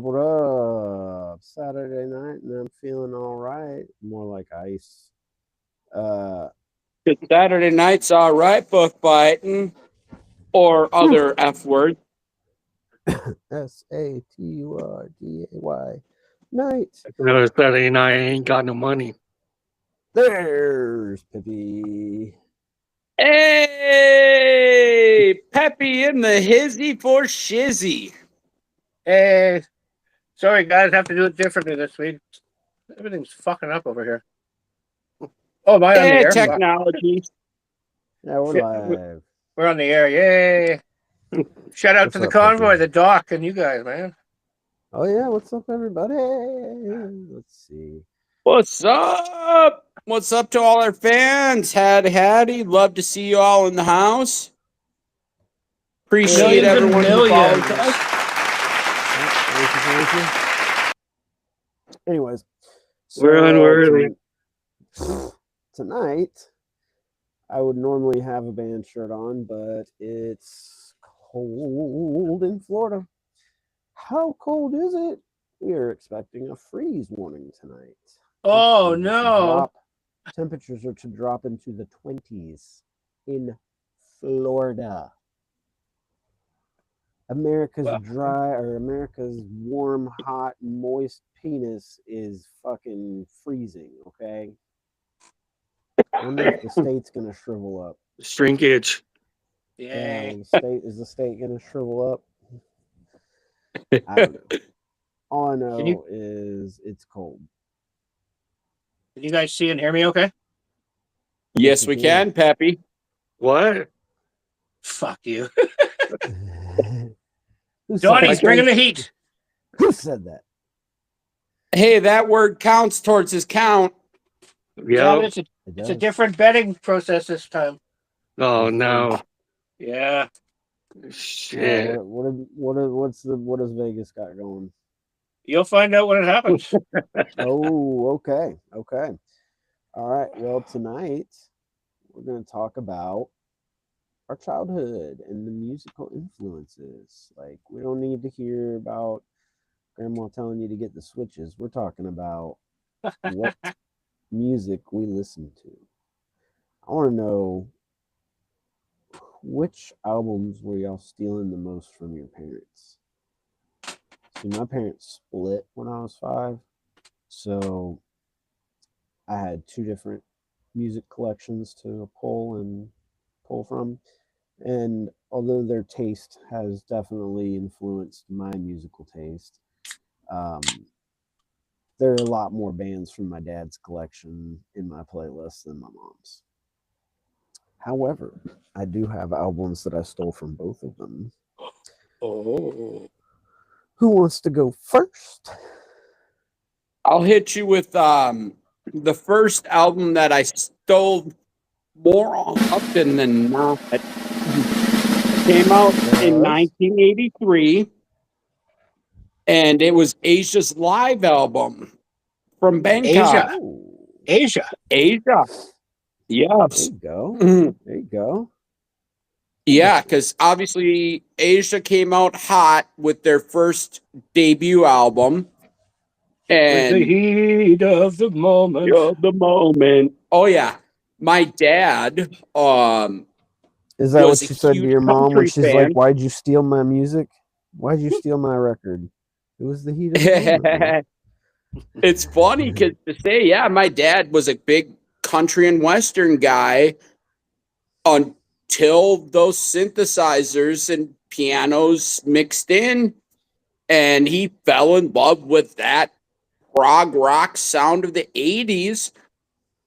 What up? Saturday night, and I'm feeling all right. More like ice. Uh, Good Saturday night's all right, book biting or other F word. SATURDAY. Night. Another Saturday night, I ain't got no money. There's Pippi. Hey, Peppy in the hizzy for shizzy. Hey, sorry guys, have to do it differently this week. Everything's fucking up over here. Oh, am I on the air? Technology. Yeah, we're Shit, live. We're on the air. Yay! Shout out What's to the up, convoy, Pippi? the doc, and you guys, man. Oh yeah, what's up, everybody? Let's see. What's up? What's up to all our fans? Hattie, love to see you all in the house. Appreciate Millions and everyone who millions. follows us. Thank you. Anyways, We're unworthy. Tonight, I would normally have a band shirt on, but it's cold in Florida. How cold is it? We are expecting a freeze warning tonight. Oh no! Temperatures are to drop into the 20s in Florida. America's warm, hot, moist penis is fucking freezing, okay? I wonder if the state's gonna shrivel up. Shrinkage. Yay! Is the state gonna shrivel up? I don't know. All I know is it's cold. Can you guys see and hear me? Okay. Yes, we can, Peppy. What? Fuck you, Who said Donnie's that? bringing the heat. Who said that? Hey, that word counts towards his count. Yeah, Yep. but it's a different betting process this time. Oh no. Yeah. Shit. What does Vegas got going? You'll find out when it happens. Oh, okay. All right. Well, tonight we're going to talk about our childhood and the musical influences. Like, we don't need to hear about grandma telling you to get the switches. We're talking about what music we listen to. I want to know, which albums were y'all stealing the most from your parents? See, my parents split when I was 5, so I had 2 different music collections to pull from. And although their taste has definitely influenced my musical taste, there are a lot more bands from my dad's collection in my playlist than my mom's. However, I do have albums that I stole from both of them. Oh. Who wants to go first? I'll hit you with the first album that I stole more often than not. Came out in 1983, and it was Asia's live album from Bangkok. Asia. Yes. There you go. Yeah, because obviously Asia came out hot with their first debut album. And with the heat of the moment. Oh yeah. My dad is that what you said to your mom when she's fan. like, "Why'd you steal my music? Why'd you steal my record?" It was the heat of the moment. It's funny because to say, yeah, my dad was a big country and western guy until those synthesizers and pianos mixed in, and he fell in love with that prog rock sound of the 80s,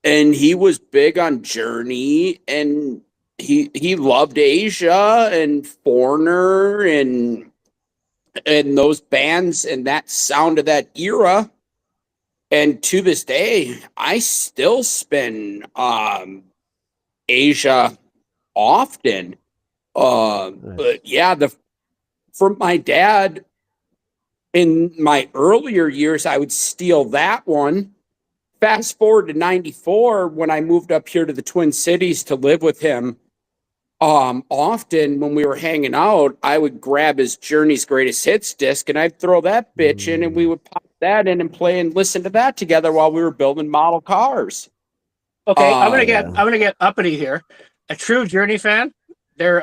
and he was big on Journey, and he loved Asia and Foreigner and those bands and that sound of that era. And to this day, I still spin Asia often. But yeah, from my dad in my earlier years, I would steal that one. Fast forward to 94, when I moved up here to the Twin Cities to live with him, often when we were hanging out, I would grab his Journey's Greatest Hits disc and I'd throw that bitch in and we would pop that in and play and listen to that together while we were building model cars. Okay, I'm Yeah. gonna get uppity here. A true Journey fan, their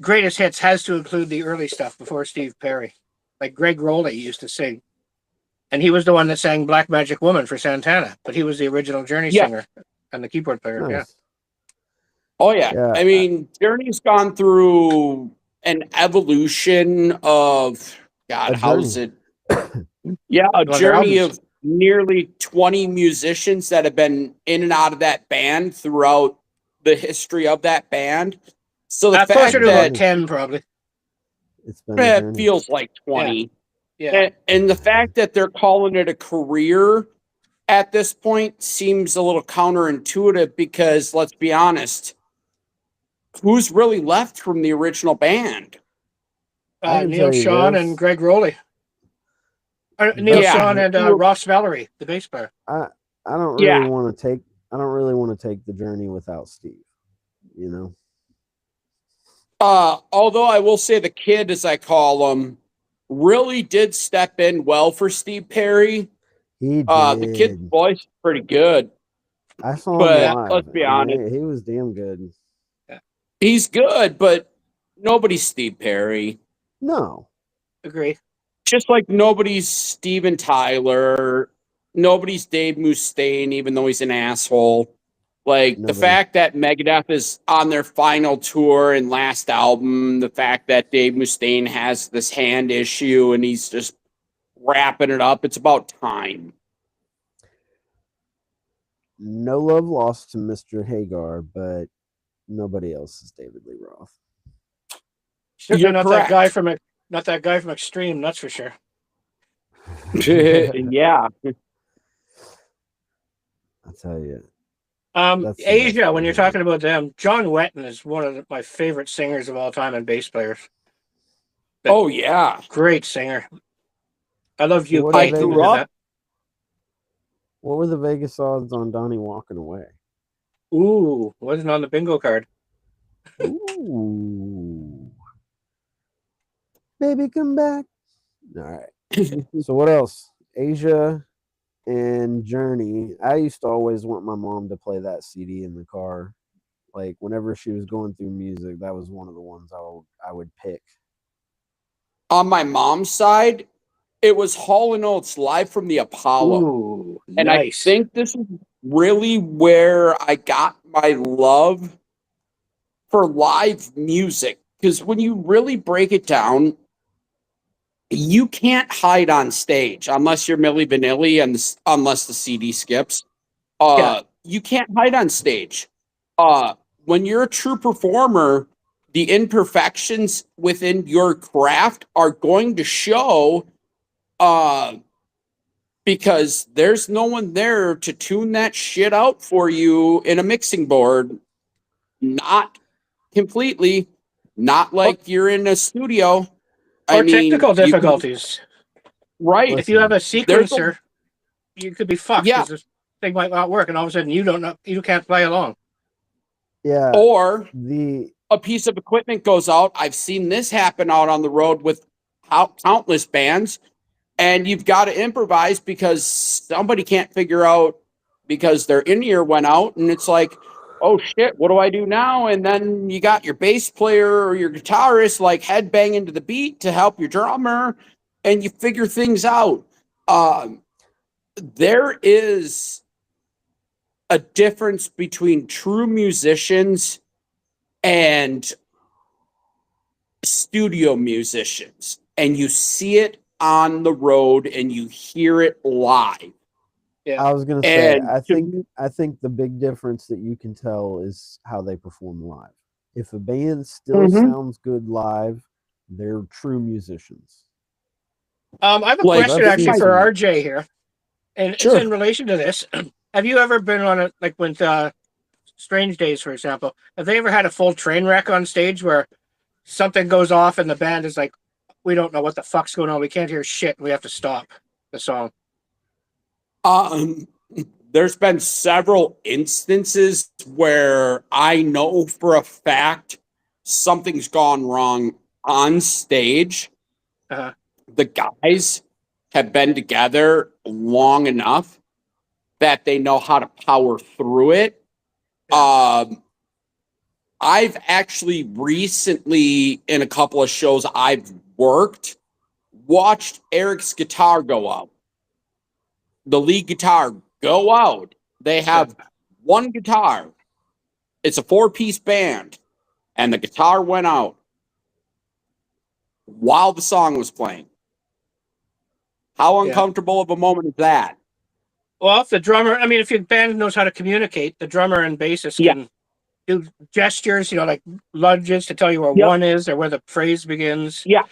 greatest hits has to include the early stuff before Steve Perry. Like Greg Rowley used to sing. And he was the one that sang Black Magic Woman for Santana, but he was the original Journey singer and the keyboard player. Yeah. Nice. Oh yeah. Yeah. I mean, Journey's gone through an evolution of God, A how's journey. it? Yeah, a Well, their journey albums. of nearly 20 musicians that have been in and out of that band throughout the history of that band. So the fact Closer to that about 10, probably. It's been a it journey. feels like 20. Yeah. And the fact that they're calling it a career at this point seems a little counterintuitive because let's be honest, who's really left from the original band? I can Neil tell you Sean this. and Greg Rowley. Neil Yeah. Sean and Ross Valerie, the bass player. I don't Yeah. really want to take the journey without Steve. You know. Although I will say the kid, as I call him, really did step in well for Steve Perry. He did. The kid's voice is pretty good. I saw but him live. let's be and honest. he was damn good. He's good, but nobody's Steve Perry. No. Agree. Just like nobody's Steven Tyler, nobody's Dave Mustaine, even though he's an asshole. Like the Nobody. fact that Megadeth is on their final tour and last album, the fact that Dave Mustaine has this hand issue and he's just wrapping it up. It's about time. No love lost to Mr. Hagar, but nobody else is David Lee Roth. Certainly You're not correct. that guy from Extreme, that's for sure. Yeah. I tell you. That's the Asia, best when you're one. talking about them, John Wetton is one of my favorite singers of all time and bass players. Oh, yeah. Great singer. I love you. What I are grew up. What were the Vegas odds on Donnie walking away? Ooh, wasn't on the bingo card. Ooh. Baby, come back. All right. So what else? Asia and Journey. I used to always want my mom to play that CD in the car. Like whenever she was going through music, that was one of the ones I would pick. On my mom's side, it was Hall & Oates Live from the Apollo. Ooh, And nice. I think this is really where I got my love for live music. Because when you really break it down, you can't hide on stage unless you're Milli Vanilli and unless the CD skips. Yeah. You can't hide on stage. When you're a true performer, the imperfections within your craft are going to show because there's no one there to tune that shit out for you in a mixing board. Not completely, not like you're in a studio. Or I mean, technical you can- difficulties. right. If you have a There's sequencer, you could be fucked. Yeah. 'Cause this thing might not work, and all of a sudden you can't play along. Yeah. Or The a piece of equipment goes out. I've seen this happen out on the road with countless bands, and you've got to improvise because somebody can't figure out because their in-ear went out, and it's like, oh shit, what do I do now? And then you got your bass player or your guitarist like headbanging to the beat to help your drummer, and you figure things out. There is a difference between true musicians and studio musicians, and you see it on the road and you hear it live. I was gonna say, And I think the big difference that you can tell is how they perform live. If a band still Mhm. sounds good live, they're true musicians. I have a Like, question that's actually easy. for RJ here, and Sure. it's in relation to this. Have you ever been on a like with Strange Days, for example? Have they ever had a full train wreck on stage where something goes off and the band is like, we don't know what the fuck's going on, we can't hear shit, we have to stop the song? there's been several instances where I know for a fact something's gone wrong on stage. Uh-huh. The guys have been together long enough that they know how to power through it. I've actually recently, in a couple of shows I've worked, watched Eric's guitar go out. The lead guitar go out. They have one guitar. It's a 4-piece band, and the guitar went out while the song was playing. How uncomfortable of a moment is that? Well, if the drummer, I mean, if your band knows how to communicate, the drummer and bassist can do gestures, like lunges to tell you where one is or where the phrase begins. Yeah.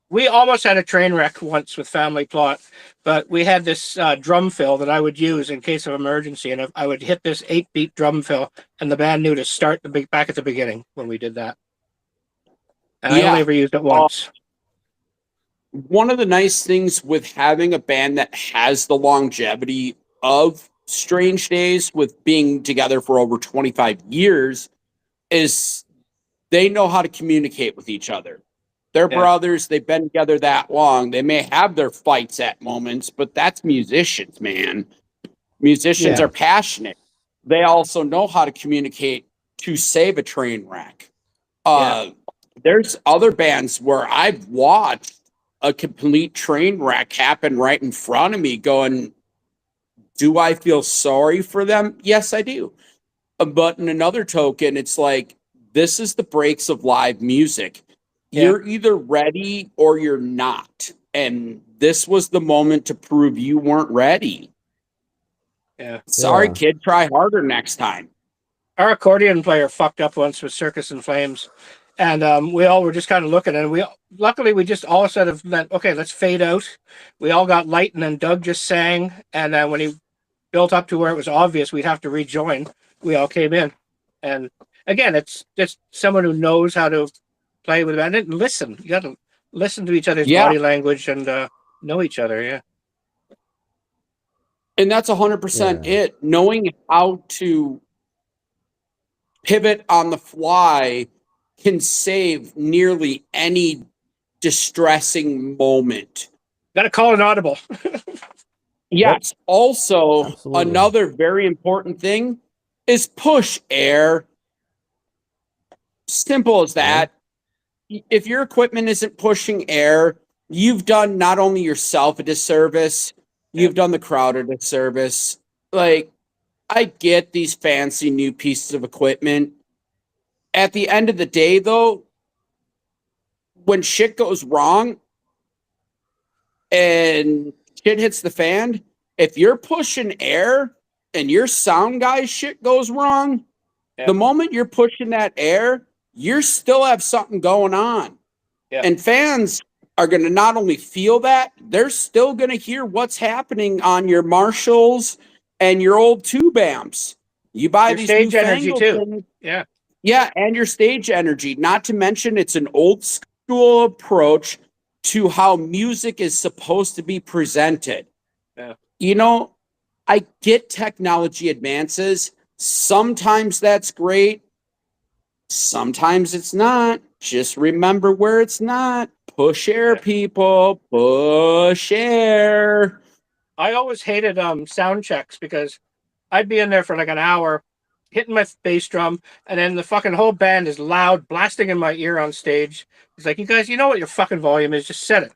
We almost had a train wreck once with Family Plot, but we had this drum fill that I would use in case of emergency, and I would hit this 8-beat drum fill, and the band knew to start back at the beginning when we did that. And I only ever used it once. One of the nice things with having a band that has the longevity of Strange Days, with being together for over 25 years, is they know how to communicate with each other. They're brothers. They've been together that long. They may have their fights at moments, but that's musicians, man. Musicians are passionate. They also know how to communicate to save a train wreck. There's other bands where I've watched a complete train wreck happen right in front of me going, do I feel sorry for them? Yes, I do. But in another token, it's like, this is the breaks of live music. You're either ready or you're not. And this was the moment to prove you weren't ready. Sorry, kid, try harder next time. Our accordion player fucked up once with Circus in Flames. And we all were just kind of looking, and luckily we just all said, okay, let's fade out. We all got light, and then Doug just sang. And then when he built up to where it was obvious we'd have to rejoin, we all came in. And again, it's just someone who knows how to play with it and listen. You got to listen to each other's body language and know each other. And that's 100% it. Knowing how to pivot on the fly can save nearly any distressing moment. Got to call an audible. Yes. Also, another very important thing is push air. Simple as that. If your equipment isn't pushing air, you've done not only yourself a disservice, you've done the crowd a disservice. Like, I get these fancy new pieces of equipment. At the end of the day, though, when shit goes wrong and shit hits the fan, if you're pushing air and your sound guy's shit goes wrong, the moment you're pushing that air, you still have something going on. And fans are going to not only feel that, they're still going to hear what's happening on your Marshalls and your old tube amps. You buy your these stage energy too. Things. Yeah, and your stage energy. Not to mention, it's an old school approach to how music is supposed to be presented. I get technology advances. Sometimes that's great. Sometimes it's not. Just remember where it's not. Push air, people. Push air. I always hated sound checks because I'd be in there for like an hour hitting my bass drum, and then the fucking whole band is loud, blasting in my ear on stage. It's like, you guys, you know what your fucking volume is, just set it.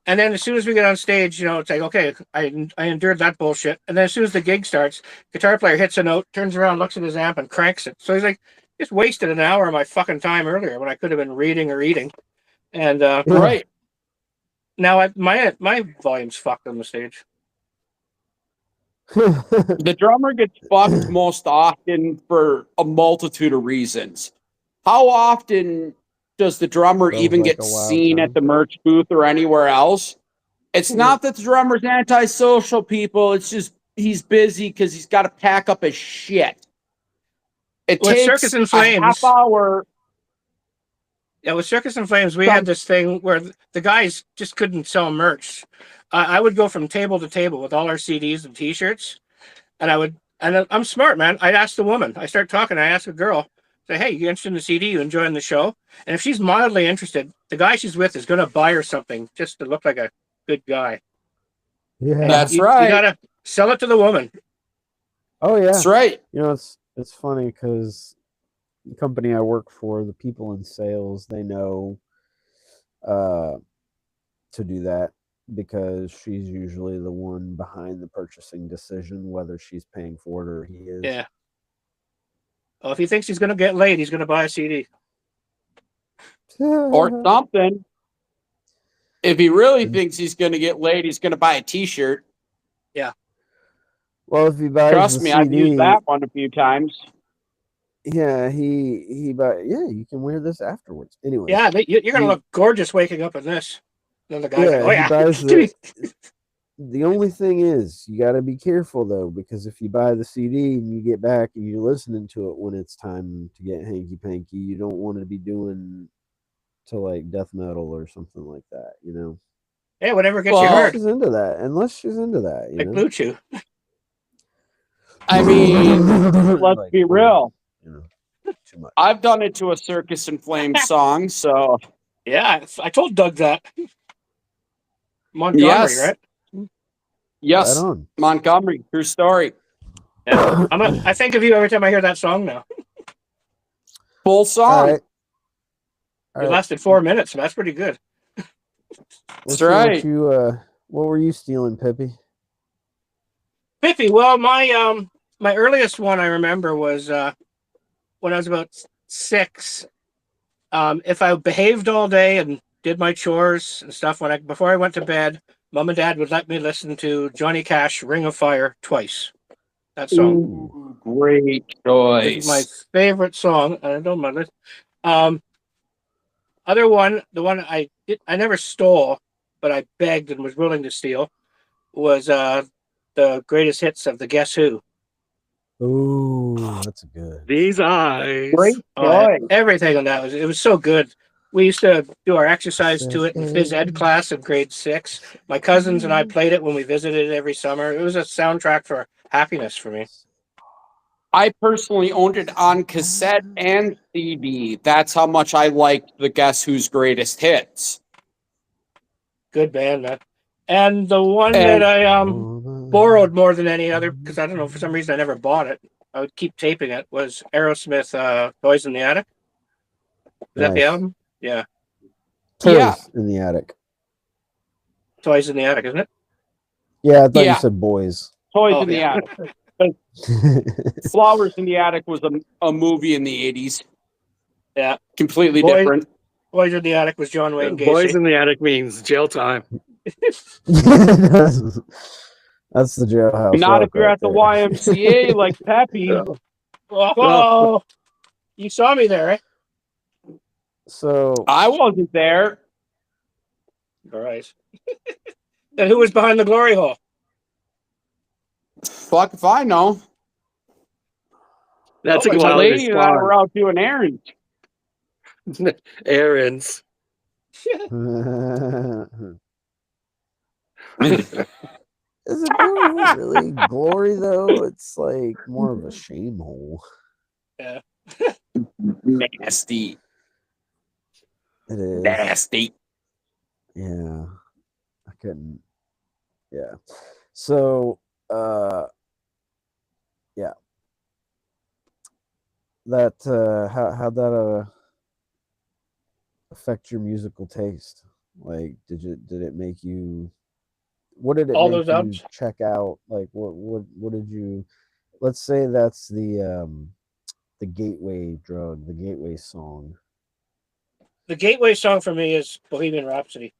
And then as soon as we get on stage, it's like, okay, I endured that bullshit. And then as soon as the gig starts, guitar player hits a note, turns around, looks at his amp, and cranks it. So he's like, just wasted an hour of my fucking time earlier when I could have been reading or eating. And right now, my volume's fucked on the stage. The drummer gets fucked most often for a multitude of reasons. How often does the drummer even get seen at the merch booth or anywhere else? It's not that the drummer's antisocial, people. It's just he's busy because he's got to pack up his shit. It takes Circus in Flames, a half hour. Yeah, with Circus in Flames, we had this thing where the guys just couldn't sell merch. I would go from table to table with all our CDs and T-shirts, and I'm smart, man. I'd ask the woman. I start talking. I ask a girl, say, "Hey, you interested in the CD? You enjoying the show?" And if she's mildly interested, the guy she's with is going to buy her something just to look like a good guy. Yeah. That's You right. gotta sell it to the woman. Oh yeah. That's right. You know, it's funny because the company I work for, the people in sales, they know to do that because she's usually the one behind the purchasing decision, whether she's paying for it or he is. Yeah. Oh, if he thinks he's going to get laid, he's going to buy a CD. Or something. If he really thinks he's going to get laid, he's going to buy a T-shirt. Well, if he buys Trust the me, CD, I've used that one a few times. yeah, he buy. Yeah, you can wear this afterwards. Anyway, Yeah, you're going to he- look gorgeous waking up in this. And the guy's yeah, like, he "Oh buys yeah." the only thing is you got to be careful though, because if you buy the CD and you get back and you're listening to it when it's time to get hanky panky, you don't want to be doing to like death metal or something like that, you know. Hey, whatever gets Well, you Unless hard. she's into that. Unless she's into that, you Like know. Blue Chew. I mean, let's Like, be real. you know, too much. I've done it to a Circus and Flames song, so Yeah, I told Doug that. Montgomery, yes, right? yes, Right on. Montgomery, true story, Yeah. I think of you every time I hear that song now. full All song. right. It lasted 4 minutes, so that's pretty good. Let's That's see right. what were you stealing, Pippi? Pippy, well, my earliest one I remember was when I was about 6. If I behaved all day and did my chores and stuff before I went to bed, Mom and Dad would let me listen to Johnny Cash "Ring of Fire" twice. That song. Ooh, great This is my choice. favorite song. I don't mind it. Other one, the one I never stole, but I begged and was willing to steal, was the greatest hits of the Guess Who. Ooh, that's a good. These eyes. Great Oh, choice. everything on that was so good. We used to do our exercise to it in phys ed class in grade 6. My cousins and I played it when we visited every summer. It was a soundtrack for happiness for me. I personally owned it on cassette and CD. That's how much I liked the Guess Who's Greatest Hits. Good band, man. And the one And- that I borrowed more than any other, because I don't know, for some reason I never bought it. I would keep taping it, was Aerosmith, Toys in the Attic. Is that the Nice. album? Yeah. Toys Yeah. in the attic. Toys in the Attic, isn't it? Yeah, I thought Yeah. you said boys. Toys Oh, in the yeah. Attic. Flowers in the Attic was a movie in the 80s. Yeah. Completely Boy- different. Toys in the Attic was John Wayne Gacy. Boys in the attic means jail time. That's the jailhouse. Not Rock if you're right at the there. YMCA like Peppy. Whoa. You saw me there, eh? So I wasn't there. All right. And who was behind the glory hole? Fuck if I know. That's Oh, a it's My wild lady and I response. were out doing errands. Errands. is it really glory though? It's like more of a shame hole. Nasty. It is. Nasty. Yeah. I couldn't. Yeah. So yeah. That how'd that affect your musical taste? Like did it make you, what did it All make those you albums? check out? Like what did you, let's say that's the gateway drug, the gateway song. The gateway song for me is Bohemian Rhapsody.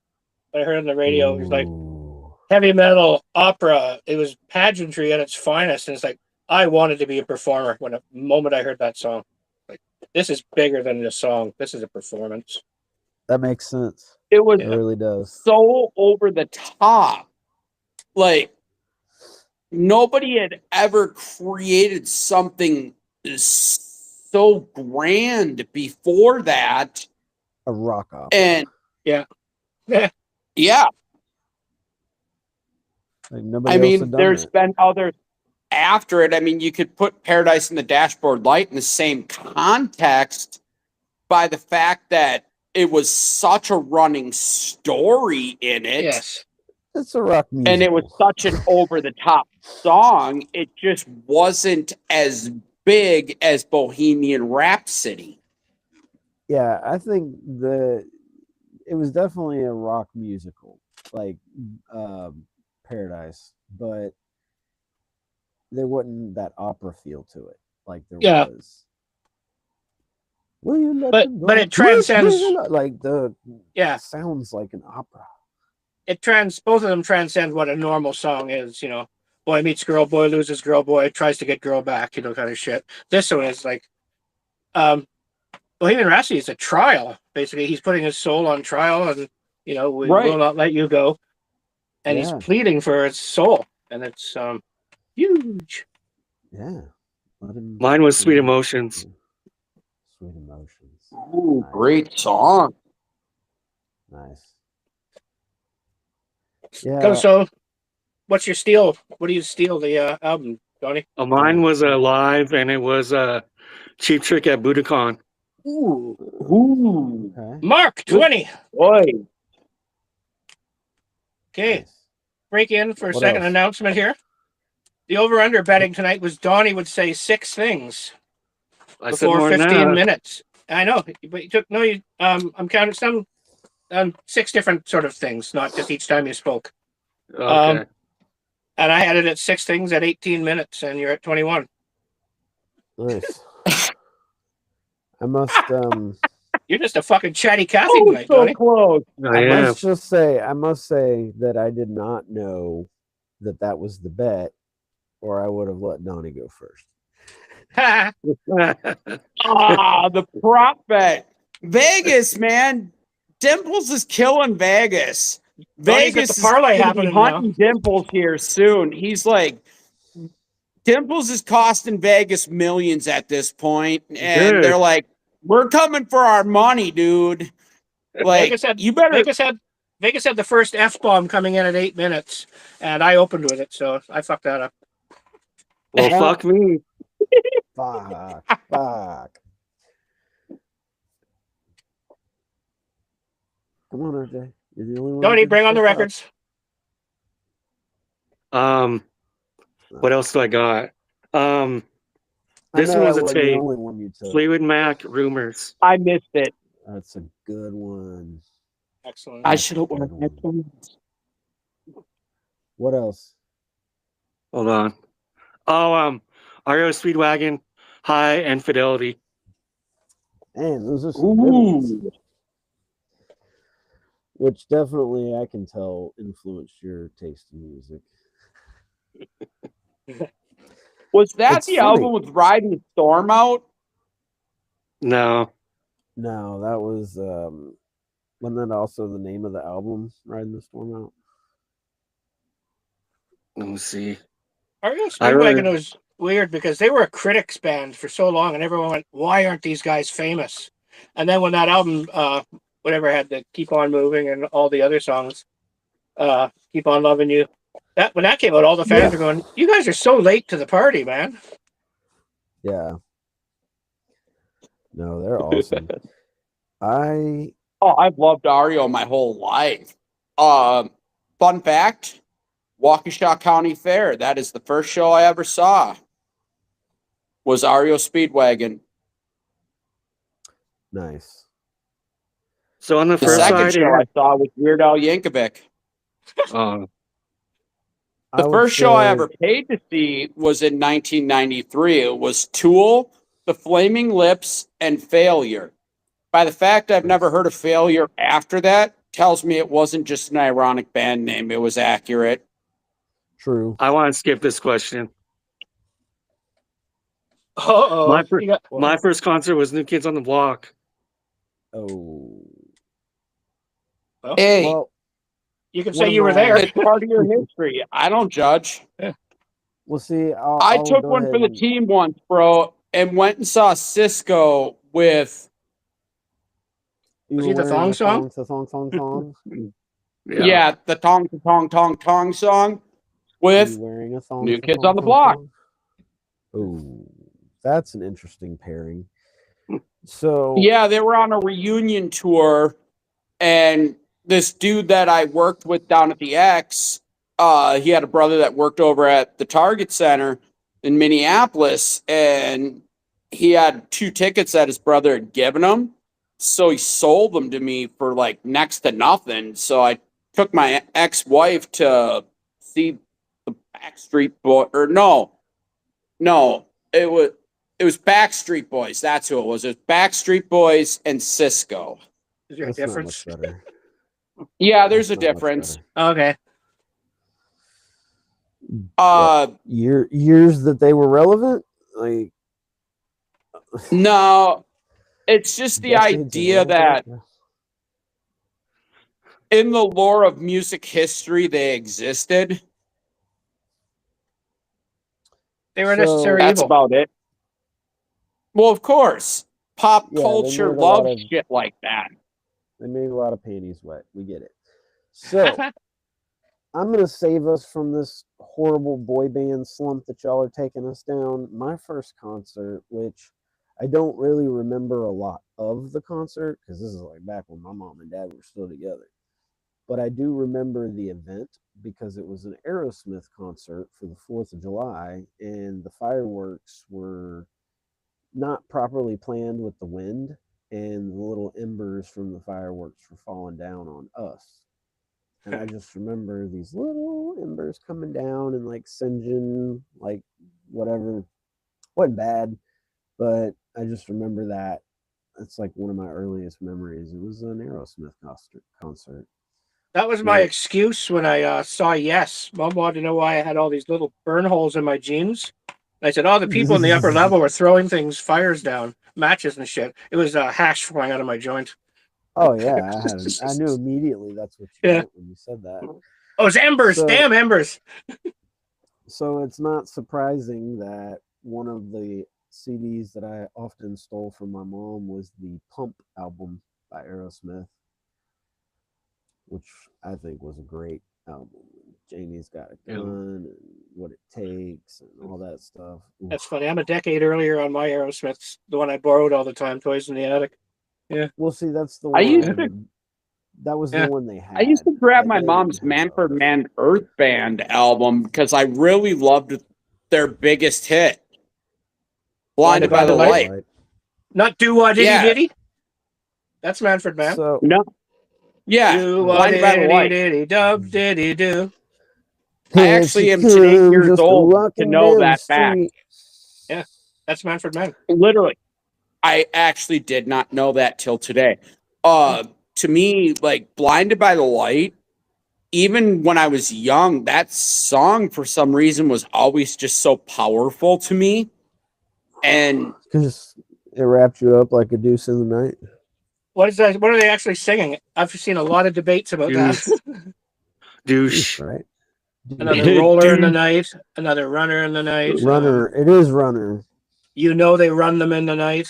I heard on the radio, it was like Ooh. heavy metal, opera. It was pageantry at its finest. And it's like, I wanted to be a performer when the moment I heard that song. Like, this is bigger than the song. This is a performance. That makes sense. It was It really does. so over the top. Like, nobody had ever created something so grand before that. A rock opera. And Yeah. yeah, Like nobody I else mean, had done there's it. been after it, I mean, you could put Paradise and the Dashboard Light in the same context by the fact that it was such a running story in it. Yes. It's a rock musical. And it was such an over-the-top song. It just wasn't as big as Bohemian Rhapsody. Yeah, I think it was definitely a rock musical, like Paradise, but there wasn't that opera feel to it, like there Yeah. was. Will you let But- them but go? it transcends- like the Yeah. sounds like an opera. Both of them transcend what a normal song is, you know. Boy meets girl, boy loses girl, boy tries to get girl back, you know, kind of shit. This one is like Bohemian Rhapsody is a trial. Basically, he's putting his soul on trial, and we Right. will not let you go. And Yeah. he's pleading for his soul, and it's huge. Yeah. Let him Mine was Sweet yeah. Emotions. Sweet Emotions. Ooh, Nice. great song. Nice. Yeah. So, what's your steal? What do you steal the album, Donnie? Mine was live, and it was Cheap Trick at Budokan. Ooh, Ooh, Okay. Mark 20. boy. Okay, Nice. break in for a What second else? announcement here. The over/under betting tonight was Donnie would say 6 things I said before more than 15 that. minutes. I know, but you took I'm counting some 6 different sort of things, not just each time you spoke. Okay. And I had it at 6 things at 18 minutes, and you're at 21. Nice. I must You're just a fucking chatty Cathy Oh, tonight, so Donnie. close. I am. must say that I did not know that was the bet, or I would have let Donnie go first. Ah, the prop bet. Vegas, man. Dimples is killing Vegas. Donnie's got Vegas the is parlay gonna be happening now. hunting Dimples here soon. He's like, Dimples is costing Vegas millions at this point, and Good. they're like, "We're coming for our money, dude." Like, Vegas had- you better. Vegas had the first F-bomb coming in at 8 minutes, and I opened with it, so I fucked that up. Well, fuck me. Fuck. Come on, RJ. You're the only one. Donnie, who bring on the can step up. records. What else do I got? I This know one was that a wasn't the tape. only one you took. Fleetwood Mac, Rumors. I missed it. That's a good one. Excellent. I should have Good went one. headphones. What else? Hold on. REO Speedwagon, High, and Fidelity. Man, those are some good ones. Ooh, Which definitely I can tell influenced your taste in music. was that It's the funny. album with Riding the Storm out? No. No, that was wasn't that also the name of the album, Riding the Storm Out? Let me see. REO I Speedwagon really- was weird because they were a critics band for so long, and everyone went, "Why aren't these guys famous?" And then when that album, whatever, had the "Keep On Moving" and all the other songs, "Keep On Loving You," when that came out, all the fans Yeah. were going, "You guys are so late to the party, man." Yeah. No, they're awesome. I've loved REO my whole life. Fun fact, Waukesha County Fair. That is the first show I ever saw. Was REO Speedwagon. Nice. So on the The first second side, show I saw was Weird Al Yankovic. oh, The first show I ever paid to see was in 1993. It was Tool, The Flaming Lips, and Failure. By the fact I've never heard of Failure after that, tells me it wasn't just an ironic band name. It was accurate. True. I want to skip this question. Uh-oh. My fir- You got- My first concert was New Kids on the Block. Oh. Hey, Well, you can one say of you were my- there. it's part of your history. I don't judge. we'll see. I I'll took go one ahead for the and- team once, bro, and went and saw Cisco with. You Was were he the wearing thong a song? thong? Yeah, the tong tong tong tong song Were with you wearing a thong? New Kids on the Block. Oh, that's an interesting pairing. So Yeah, they were on a reunion tour, and this dude that I worked with down at the X, he had a brother that worked over at the Target Center in Minneapolis, and he had 2 tickets that his brother had given him. So he sold them to me for like next to nothing. So I took my ex-wife to see the Backstreet Boy, or no, it was Backstreet Boys. That's who it was. It was Backstreet Boys and Cisco. Is there a that's not difference? much better. Yeah, there's That's a not much difference. better. Okay. Years that they were relevant, like No, it's just the decades of idea that relevant. in the lore of music history, they existed. They were So- necessary That's evil. about it. Well, of course, pop Yeah, they culture made a lot loves of- shit like that. They made a lot of panties wet. We get it. So I'm gonna save us from this horrible boy band slump that y'all are taking us down. My first concert, which I don't really remember a lot of the concert because this is like back when my mom and dad were still together. But I do remember the event because it was an Aerosmith concert for the 4th of July, and the fireworks were not properly planned with the wind, and the little embers from the fireworks were falling down on us. And I just remember these little embers coming down and like singeing, like whatever. Wasn't bad, but I just remember that. It's like one of my earliest memories. It was an Aerosmith concert. That was my Yeah. excuse when I saw Yes. Mom wanted to know why I had all these little burn holes in my jeans. I said, "Oh, the people in the upper level were throwing fires down, matches and shit. It was hash flying out of my joint." Oh yeah, I knew immediately that's what you Yeah. meant when you said that. Oh, it's embers! So- Damn embers! So it's not surprising that one of the CDs that I often stole from my mom was the Pump album by Aerosmith, which I think was a great album. Janie's Got a Yeah. Gun and What It Takes and all that stuff. Oof. That's funny. I'm a decade earlier on my Aerosmiths, the one I borrowed all the time, Toys in the Attic. Well, see, that's the I one. used to- That was Yeah. the one they had. I used to grab Like, my they mom's didn't have Manford others. Man Earth Band album because I really loved their biggest hit, Blinded by the Light. Not do what diddy Yeah. diddy. That's Manfred Man. So No. Yeah, Do Blinded by the diddy Light. diddy dub diddy do. I here actually she am today comes, years just a old to rocking know down the that fact. street. That's Manfred Man. Literally, I actually did not know that till today. To me, like Blinded by the Light, even when I was young, that song for some reason was always just so powerful to me. And Because it wrapped you up like a deuce in the night. What is that? What are they actually singing? I've seen a lot of debates about that. Douche. Right? Another roller in the night, another runner in the night. Runner. It is Runner. You know they run them in the night.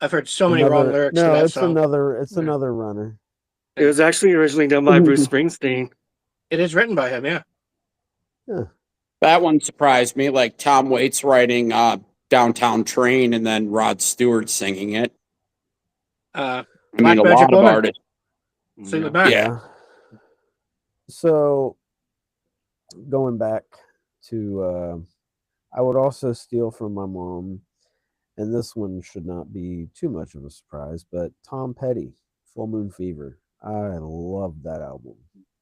I've heard so many wrong lyrics to No, that it's song. it's Yeah. another Runner. It was actually originally done by Bruce Springsteen. It is written by him, yeah. that one surprised me. Like Tom Waits writing Downtown Train and then Rod Stewart singing it. Uh, I mean, a Black Magic lot of Woman. artists. Sing it back. Yeah. So going back to I would also steal from my mom, and this one should not be too much of a surprise, but Tom Petty, Full Moon Fever. I loved that album.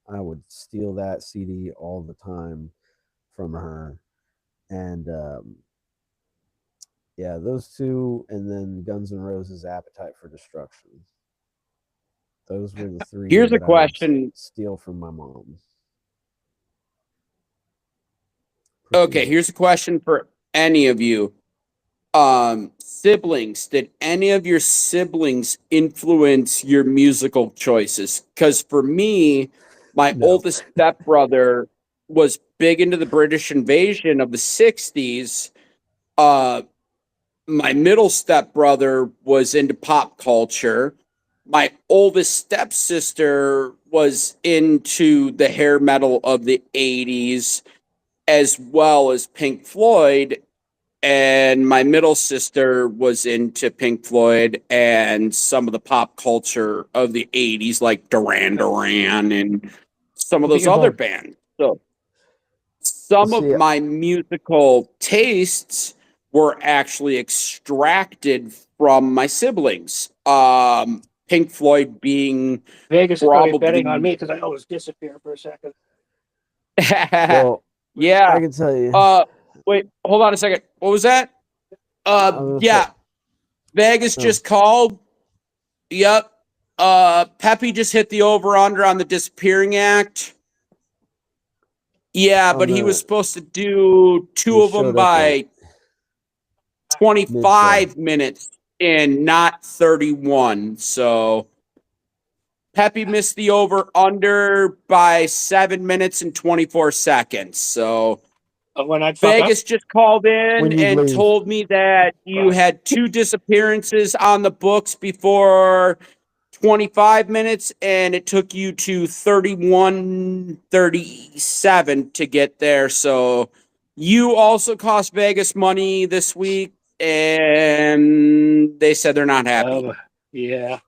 I would steal that CD all the time from her. And yeah, those two, and then Guns N' Roses' Appetite for Destruction. Those were the three. Here's a that I would question. steal from my mom. Okay, here's a question for any of you. Siblings, did any of your siblings influence your musical choices? Because for me, my No. oldest stepbrother was big into the British invasion of the 60s. My middle stepbrother was into pop culture. My oldest stepsister was into the hair metal of the 80s, as well as Pink Floyd. and my middle sister was into Pink Floyd and some of the pop culture of the 80s, like Duran Duran and some of those other bands. So some of See, my musical tastes were actually extracted from my siblings. Pink Floyd being Vegas is probably betting probably on me because I always disappear for a second. well, yeah. I can tell you. Wait, hold on a second. What was that? I was gonna Yeah. say- Vegas Oh. just called. Yep. Peppy just hit the over under on the disappearing act. Yeah, On but he the- was supposed to do two he of them showed up by 25 mid-show. minutes and not 31. So Peppy missed the over under by 7 minutes and 24 seconds. So When I'd fuck Vegas just called in When you'd and leave. told me that you Right. had 2 disappearances on the books before 25 minutes, and it took you to 31:37 to get there. So you also cost Vegas money this week, and they said they're not happy. up. Yeah.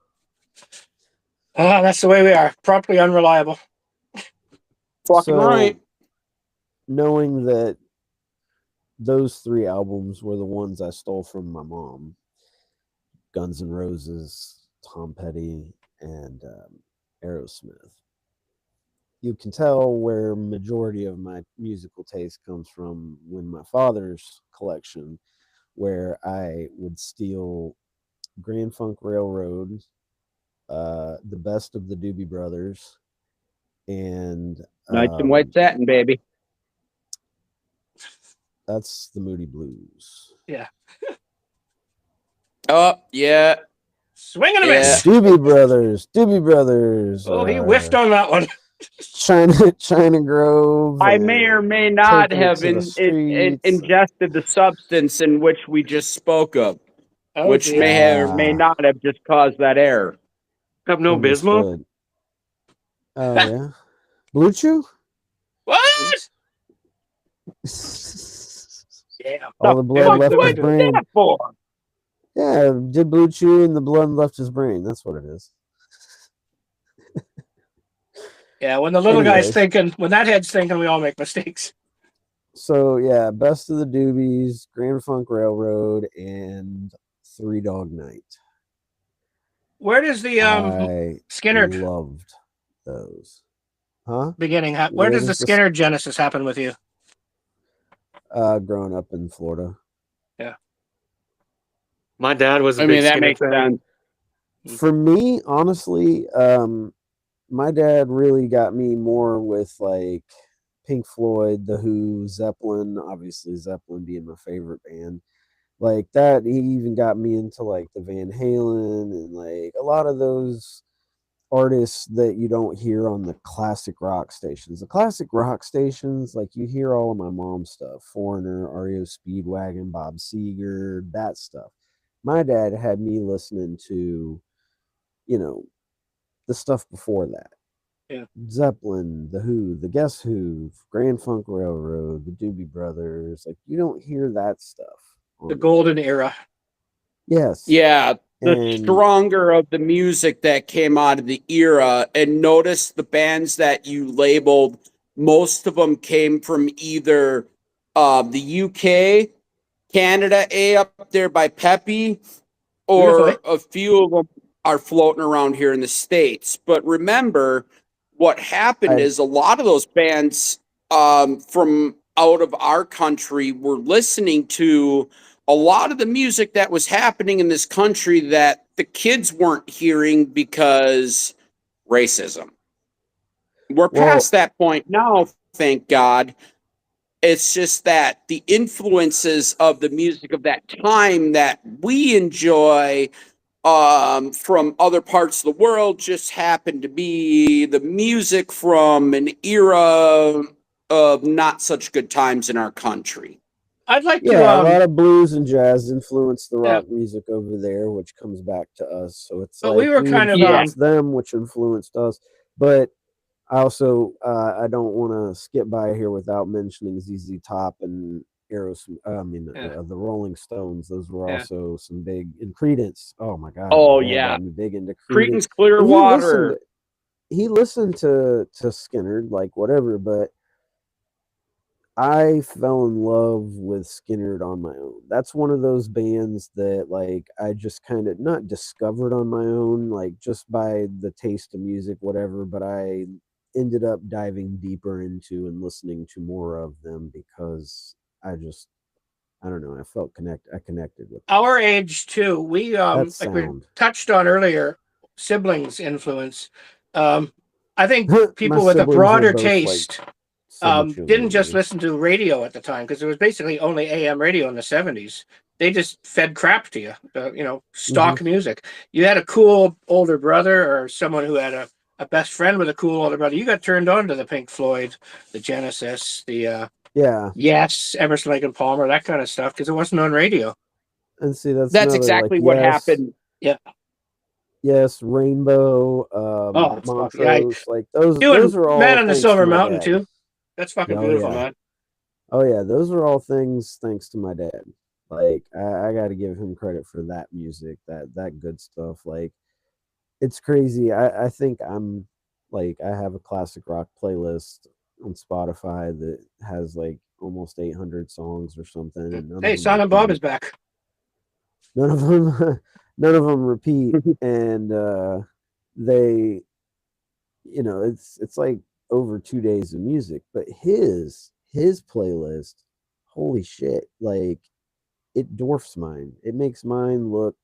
That's the way we are. Promptly unreliable. Fucking right. Knowing that those 3 albums were the ones I stole from my mom, Guns N' Roses, Tom Petty, and Aerosmith, you can tell where majority of my musical taste comes from when my father's collection, where I would steal Grand Funk Railroad, the best of the Doobie Brothers, and Nights in White Satin, baby. that's the Moody Blues. Yeah. Oh, yeah. Swing and a Yeah. miss. Doobie Brothers. Oh, he whiffed on that one. China Grove. I may or may not Taking It have to the Streets. ingested the substance in which we just spoke of, Oh, which dear. may have or may not have just caused that error. Have no Bismol? Understood. Oh yeah, Blue Chew. What? Yeah. All the blood Fuck left do I his do brain. that for? Yeah, did Blue Chew and the blood left his brain. That's what it is. Yeah, when the little guy's Anyways. thinking, when that head's thinking, we all make mistakes. So yeah, Best of the Doobies, Grand Funk Railroad, and Three Dog Night. Where does the I Skinner loved those. Huh? beginning? Where Where does the does the- Skinner genesis happen with you? Growing up in Florida. My dad was a I big mean, that Skinner makes fan. sense. For me, honestly, my dad really got me more with like Pink Floyd, The Who, Zeppelin. Obviously, Zeppelin being my favorite band. Like that, he even got me into like the Van Halen and like a lot of those artists that you don't hear on the classic rock stations. The classic rock stations, like you hear all of my mom's stuff, Foreigner, REO Speedwagon, Bob Seger, that stuff. My dad had me listening to, you know, the stuff before that. Yeah. Zeppelin, The Who, The Guess Who, Grand Funk Railroad, the Doobie Brothers. Like you don't hear that stuff. The golden era. Yes. Yeah, the And- stronger of the music that came out of the era. And notice the bands that you labeled, most of them came from either the UK, Canada, up there by Peppy, or Beautiful. a few of them are floating around here in the States. But remember, what happened is a lot of those bands from out of our country were listening to a lot of the music that was happening in this country that the kids weren't hearing because racism. We're past that point now, thank God. It's just that the influences of the music of that time that we enjoy from other parts of the world just happen to be the music from an era of not such good times in our country. I'd like Yeah, a to. lot of blues and jazz influenced the rock music over there, which comes back to us. So it's But like we were kind of, influenced them, which influenced us. But I also I don't want to skip by here without mentioning ZZ Top and Aerosmith. I mean, Yeah. the Rolling Stones. Those were Yeah. also some big. And Credence. Oh my God. Oh, my dad yeah. got me big into Creedence Credence. And Clearwater. he listened to Skinner, like whatever, but I fell in love with Skinner on my own. That's one of those bands that like I just kind of not discovered on my own, like just by the taste of music, whatever, but I ended up diving deeper into and listening to more of them because I don't know, I connected with them. Our age too. We That like we sound. touched on earlier, siblings influence. I think My people with a siblings are broader both like taste so much younger didn't than just me. listen to radio at the time because it was basically only AM radio in the 70s. They just fed crap to you, stock music. You had a cool older brother or someone who had a best friend with a cool older brother. You got turned on to the Pink Floyd, the Genesis, the Yeah. Yes, Emerson, Lake and Palmer, that kind of stuff because it wasn't on radio. And see that's That's another like exactly what happened. yes, Rainbow, Oh, fuck yeah. Montrose, like those Dude, are Man all on the thanks to Silver my Mountain dad. too. That's fucking Oh beautiful, yeah. man. Oh yeah, those are all things thanks to my dad. Like I got to give him credit for that music, that good stuff. Like it's crazy. I think I'm like I have a classic rock playlist on Spotify that has like almost 800 songs or something, and none of Hey, them Silent Bob is repeat. back. None of them, none of them repeat, and they, it's like over 2 days of music. But his playlist, holy shit, like it dwarfs mine. It makes mine look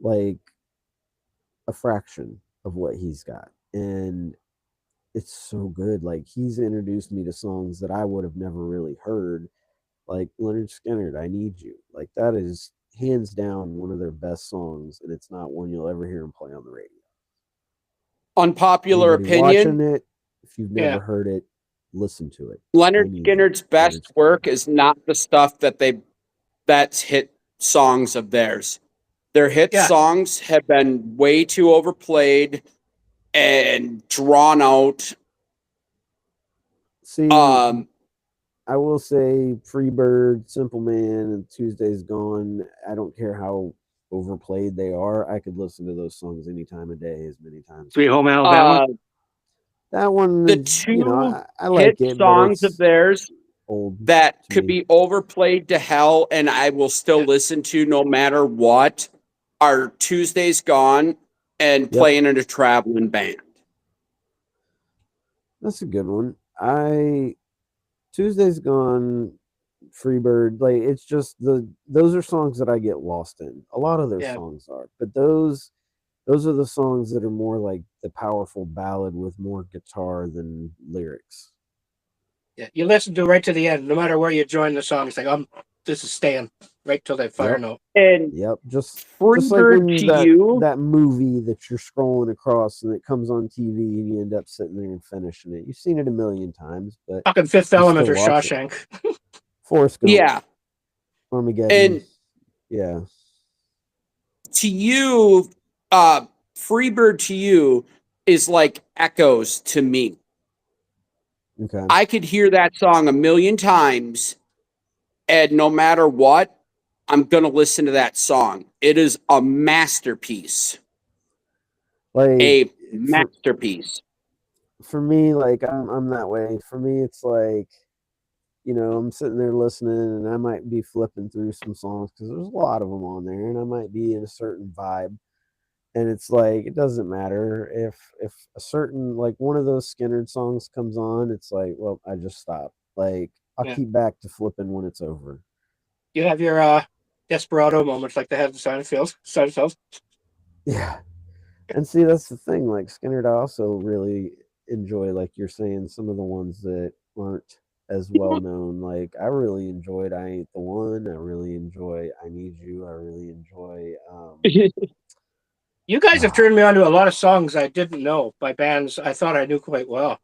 like a fraction of what he's got. And it's so good. Like he's introduced me to songs that I would have never really heard, like Leonard Skinner, I Need You. Like that is hands down one of their best songs, and it's not one you'll ever hear him play on the radio. Unpopular Anybody watching opinion, it, if you've never heard it, listen to it. Leonard Need You, Skinner's Leonard best Skinner. work is not the stuff that's hit songs of theirs. Their hit Yeah. songs have been way too overplayed and drawn out. See, I will say Freebird, Simple Man, and Tuesday's Gone. I don't care how overplayed they are. I could listen to those songs any time of day, as many times. Sweet Home Alabama. That one, The is, two I like hit it, songs but of theirs old that to could me. be overplayed to hell and I will still listen to no matter what are Tuesday's Gone and Playing in a Traveling Band. That's a good one. Tuesday's Gone, Freebird, like it's just those are songs that I get lost in. A lot of their songs are, but those are the songs that are more like the powerful ballad with more guitar than lyrics. Yeah, you listen to it right to the end, no matter where you join the song. It's like, this is staying right till that fire note. And just like when you, that movie that you're scrolling across and it comes on TV and you end up sitting there and finishing it. You've seen it a million times, but fucking Fifth Element or Shawshank. Forrest Gump. Yeah. Armageddon. And to you, Freebird to you is like Echoes to me. Okay. I could hear that song a million times, and no matter what, I'm gonna listen to that song. It is a masterpiece. Like a masterpiece. For me, like I'm that way. For me, it's like, I'm sitting there listening, and I might be flipping through some songs because there's a lot of them on there, and I might be in a certain vibe. And it's like it doesn't matter if a certain like one of those Skynyrd songs comes on. It's like, well, I just stop. Like I'll keep back to flipping when it's over. You have your desperado moments like they had in Seinfeld. Yeah, and see that's the thing. Like Skynyrd, I also really enjoy, like you're saying, some of the ones that aren't as well known. Like I really enjoyed "I Ain't the One." I really enjoy "I Need You." I really enjoy. You guys have turned me on to a lot of songs I didn't know by bands I thought I knew quite well.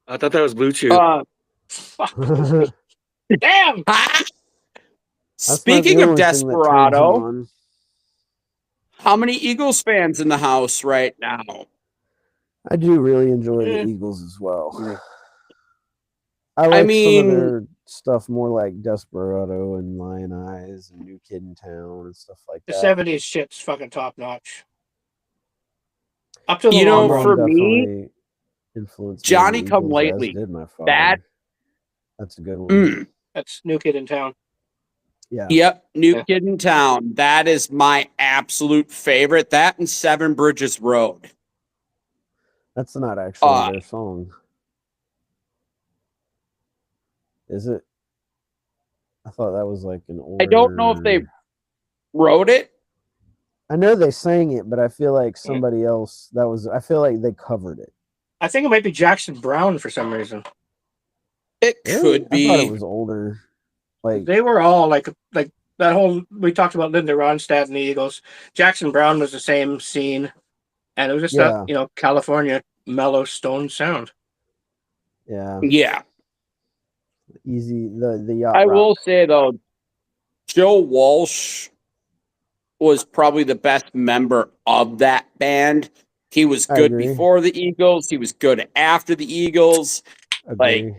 I thought that was Blue Chew. Damn! Speaking of Desperado, how many Eagles fans in the house right now? I do really enjoy the Eagles as well. I mean, some of their stuff more like Desperado and Lion Eyes and New Kid in Town and stuff like The that. 70s shit's fucking top notch. Up to the You long know, run. for me, definitely influenced me Johnny in the Come Eagles, Lately, as did my father. that- That's a good one. Mm, That's New Kid in Town. Yeah. yep, New Yeah. Kid in Town. That is my absolute favorite. That and Seven Bridges Road. That's not actually their song. Is it? I thought that was like an older. I don't know if they wrote it. I know they sang it, but I feel like somebody else I feel like they covered it. I think it might be Jackson Brown for some reason. It Really? could be. I thought it was older. Like They were all like that whole, we talked about Linda Ronstadt and the Eagles. Jackson Brown was the same scene, and it was just Yeah. that, California mellow stone sound. yeah, Yeah. easy the yacht. I rock. will say though, Joe Walsh was probably the best member of that band. He was I good agree. before the Eagles. He was good after the Eagles. Agree.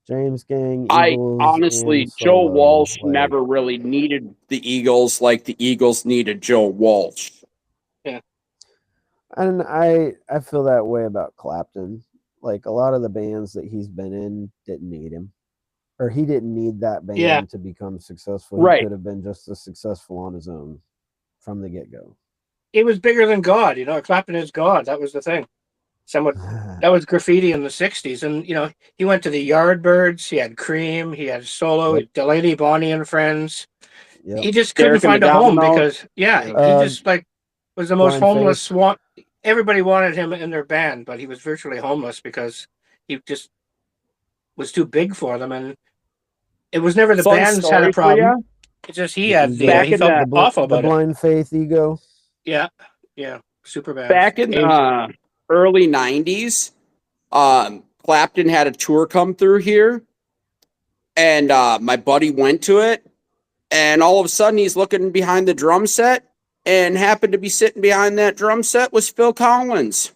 James Gang, I Eagles, honestly, and Joe Solo, Walsh like, never really needed the Eagles like the Eagles needed Joe Walsh. And I feel that way about Clapton. Like a lot of the bands that he's been in didn't need him, or he didn't need that band Yeah. to become successful. Right. He could have been just as successful on his own from the get go. He was bigger than God, Clapton is God. That was the thing. That was graffiti in the 60s. And, he went to the Yardbirds. He had Cream. He had Solo. Yep. Delaney, Bonnie, and Friends. Yep. He just couldn't Derek and find the a home Dominoes. because, he just was the most Blind homeless Faith. swan. Everybody wanted him in their band, but he was virtually homeless because he just was too big for them. And it was never the Fun bands had story a for problem. ya. It's just he The had ego. Back he in felt the- awful The about it. Blind Faith ego. Yeah, super bad. Back in Asian. early 90s, Clapton had a tour come through here, and my buddy went to it, and all of a sudden he's looking behind the drum set, and happened to be sitting behind that drum set was Phil Collins.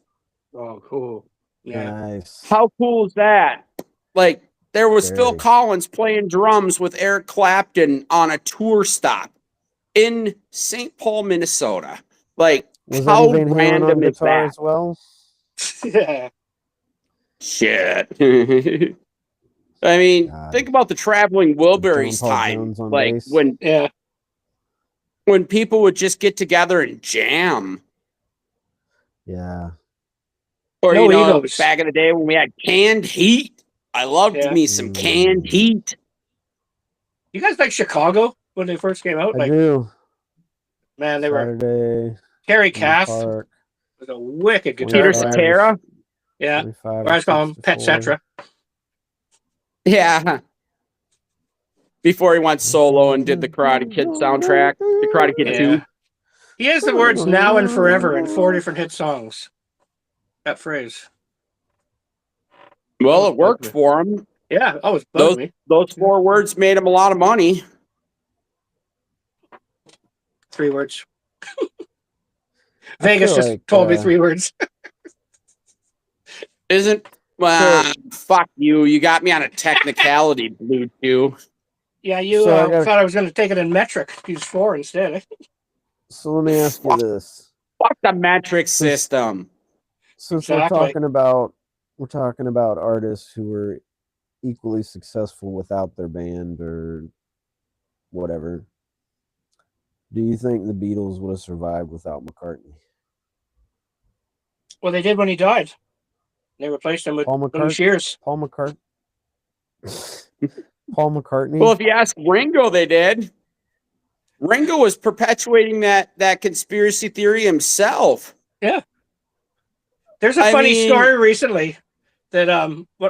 Oh, cool. Yeah. Nice. How cool is that? Like, there was Phil Very. Collins playing drums with Eric Clapton on a tour stop in St. Paul, Minnesota. Like, Was how Eddie Van Halen on random is guitar that? as well? Yeah. Shit. I mean, God. think about the traveling Wilburys John Paul time. Jones on Like bass. Yeah. when people would just get together and jam. Yeah. Or No egos. back in the day when we had Canned Heat. I loved Yeah. me some Canned Heat. You guys like Chicago when they first came out? I Like, do. man, they were. Saturday. Terry in the Kath park, was a wicked guitar Peter 25. player. Cetera. Yeah. 25 Or I just call him Pet 64. Cetra. Yeah. Before he went solo and did the Karate Kid soundtrack, the Karate Kid Yeah. 2. He has the words now and forever in 4 different hit songs. That phrase. Well, it worked for him. Yeah. Oh, it's bugged me. Those 4 words made him a lot of money. 3 words. Vegas feel just like, told me 3 words. Isn't fuck you. You got me on a technicality, Blue Chew. Yeah, you So I gotta- thought I was going to take it in metric. Use 4 instead. So let me ask you this. Fuck the metric system. Since Exactly. we're talking about artists who were equally successful without their band or whatever. Do you think the Beatles would have survived without McCartney? Well, they did when he died. They replaced him with Paul Blue McCartney? Shears. Paul McCartney? Paul McCartney? Well, if you ask Ringo, they did. Ringo was perpetuating that conspiracy theory himself. There's a I funny mean- story recently that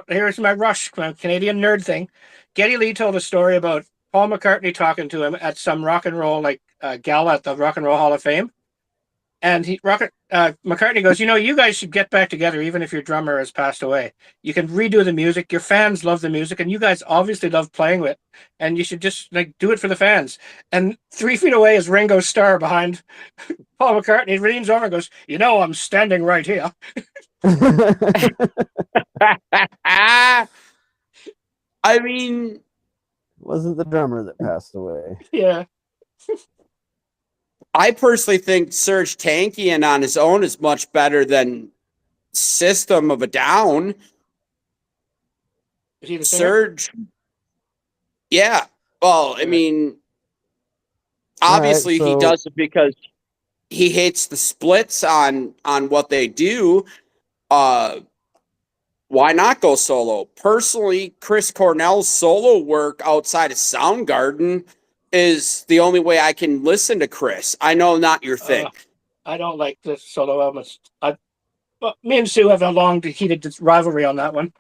here's my Rush, my Canadian nerd thing. Geddy Lee told a story about Paul McCartney talking to him at some rock and roll gala at the Rock and Roll Hall of Fame, and McCartney goes, you guys should get back together even if your drummer has passed away. You can redo the music. Your fans love the music, and you guys obviously love playing with, and you should just do it for the fans. And 3 feet away is Ringo Starr behind Paul McCartney. He leans over and goes, I'm standing right here. I mean, It wasn't the drummer that passed away. Yeah. I personally think Serge Tankian on his own is much better than System of a Down. Is he the singer? Serge, yeah. Well, I Okay. mean, All right, obviously he so does it because he hates the splits on what they do. Why not go solo? Personally, Chris Cornell's solo work outside of Soundgarden is the only way I can listen to Chris. I know not your thing. I don't like the solo albums. Well, me and Sue have a long, heated rivalry on that one.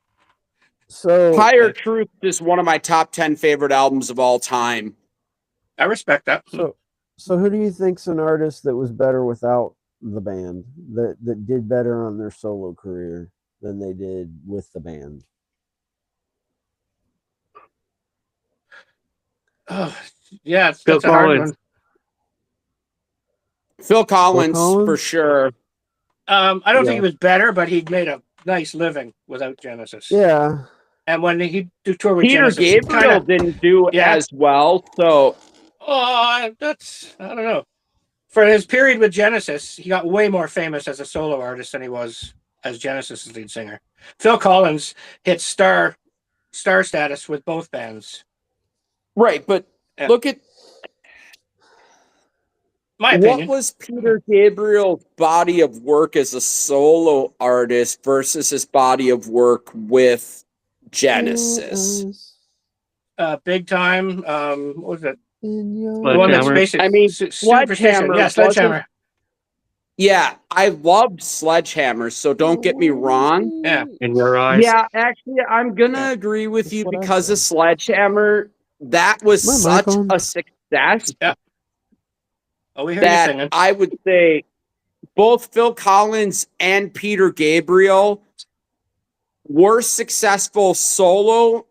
so Higher Truth is one of my top 10 favorite albums of all time. I respect that. so who do you think's an artist that was better without the band, that did better on their solo career than they did with the band? Oh, yeah, Phil that's a hard Collins. one. Phil Collins, Collins? for sure. I don't think Yeah. he was better, but he made a nice living without Genesis. Yeah. And when he do tour with Peter Genesis, he Gabriel didn't do Yeah. as well, so that's I don't know. For his period with Genesis, he got way more famous as a solo artist than he was as Genesis' lead singer. Phil Collins hit star status with both bands. right. But Yeah. look at My what opinion. was Peter Gabriel's body of work as a solo artist versus his body of work with Genesis. Big Time. What was it? In The one that's Sledgehammer. basically I mean, Superstition. Sledgehammer Yeah, Sledgehammer. wasn't- Yeah, I loved Sledgehammer, so don't get me wrong. Yeah. In Your Eyes. Yeah, actually, I'm gonna Yeah. agree with That's you what I because said. of Sledgehammer. That was Is my mic such on? a success Oh, we heard you that singing. I would say both Phil Collins and Peter Gabriel were successful solo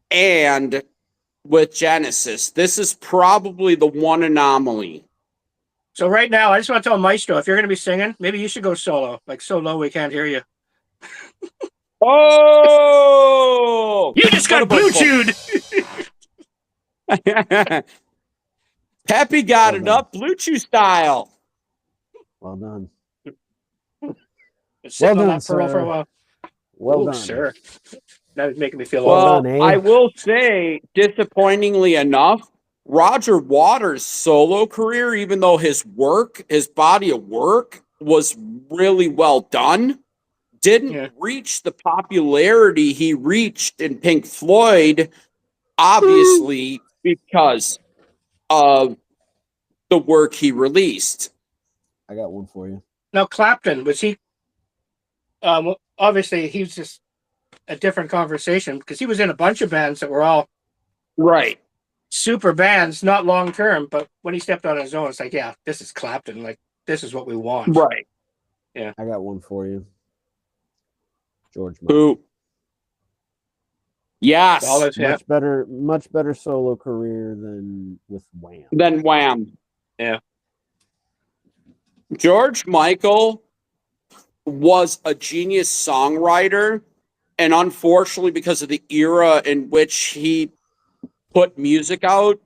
and with Genesis. This is probably the one anomaly. So right now, I just want to tell Maestro, if you're going to be singing, maybe you should go solo. Like so low we can't hear you. Oh! You just got blue chewed. Peppy got Well it done. up Blue Chew style. Well done. Been sitting Well on done, that pearl for a sir. while. Well Ooh, done. sir. That was making me feel Well old. done, eh? I will say, disappointingly enough, Roger Waters' solo career, even though his body of work was really well done, didn't reach the popularity he reached in Pink Floyd, obviously because of the work he released. I got one for you. Now, Clapton, was he? Obviously, he was just a different conversation because he was in a bunch of bands that were all Right. super bands, not long term. But when he stepped on his own, it's like, yeah, this is Clapton. Like, this is what we want. Right. I got one for you. George Michael. Who? Yes. Solid, yeah. Much better solo career than with Wham. Then Wham. Yeah. George Michael was a genius songwriter, and unfortunately, because of the era in which he put music out,